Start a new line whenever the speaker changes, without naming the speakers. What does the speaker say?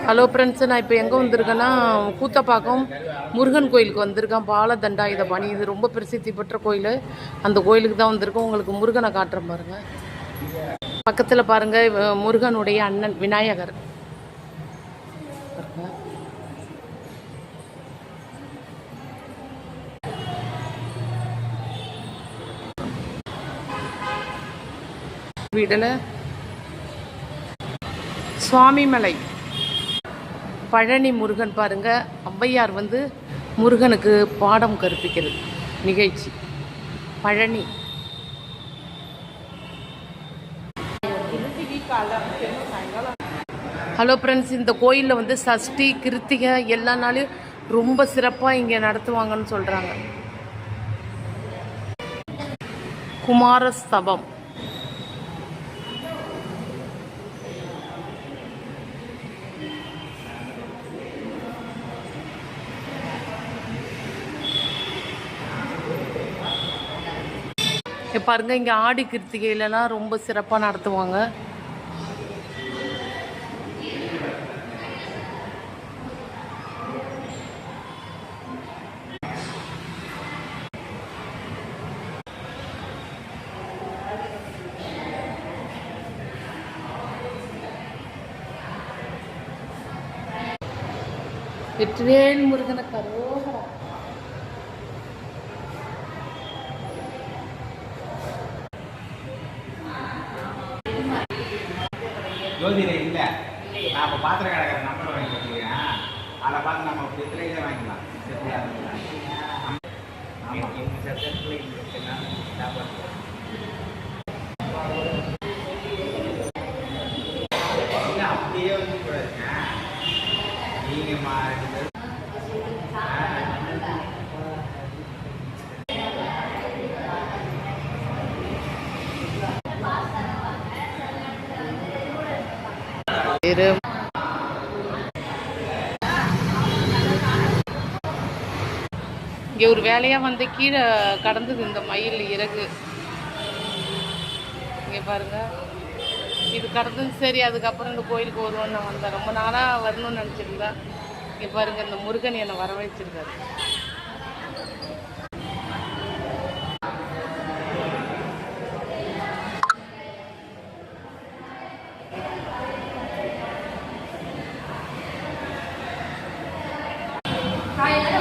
Hello friends, நான் இப்போ எங்கே வந்திருக்கேன்னா கூத்தப்பாக்கம் முருகன் கோயிலுக்கு வந்திருக்கேன். பாலதண்டா இதை பணி இது ரொம்ப பிரசித்தி பெற்ற கோயில். அந்த கோயிலுக்கு தான் வந்திருக்கோம். உங்களுக்கு முருகனை காட்டுறேன் பாருங்கள். பக்கத்தில் பாருங்கள், முருகனுடைய அண்ணன் விநாயகர். வீடில் சுவாமிமலை பழனி முருகன் பாருங்க. ஔவையார் முருகனுக்கு பாடம் கற்பிக்கிறது நிகழ்ச்சி. பழனி ஹலோ ஃப்ரெண்ட்ஸ், இந்த கோயிலில் சஷ்டி கிருத்திகை எல்லா நாளையும் ரொம்ப சிறப்பாக இங்கே நடத்துவாங்கன்னு சொல்கிறாங்க. குமாரஸ்தபம் பாருங்க. இங்கே ஆடி கிருத்திகையிலலாம் ரொம்ப சிறப்பாக நடத்துவாங்க. வெற்றிவேல் முருகனை கரோகரா.
ஜோதிட இல்லை, நான் இப்போ பாத்திரம் கிடக்கிற நம்பர் வாங்கி வச்சுக்கிறேன். அதை பார்த்து நம்ம பித்திரையிலே வாங்கிக்கலாம். அப்படியே வந்து கூட இருக்கேன். நீங்கள்
இங்கே ஒரு வேலையாக கீழே கடந்தது இந்த மயில் இறகு. இங்கே பாருங்க, இது கடந்தது. சரி, அதுக்கப்புறம் இந்த கோயிலுக்கு வருவோன்னு நான் வந்தேன். ரொம்ப நாளாக வரணும்னு நினச்சிருந்தேன். இங்கே பாருங்க, இந்த முருகன் என்னை வர வச்சிருக்காரு.
Hi.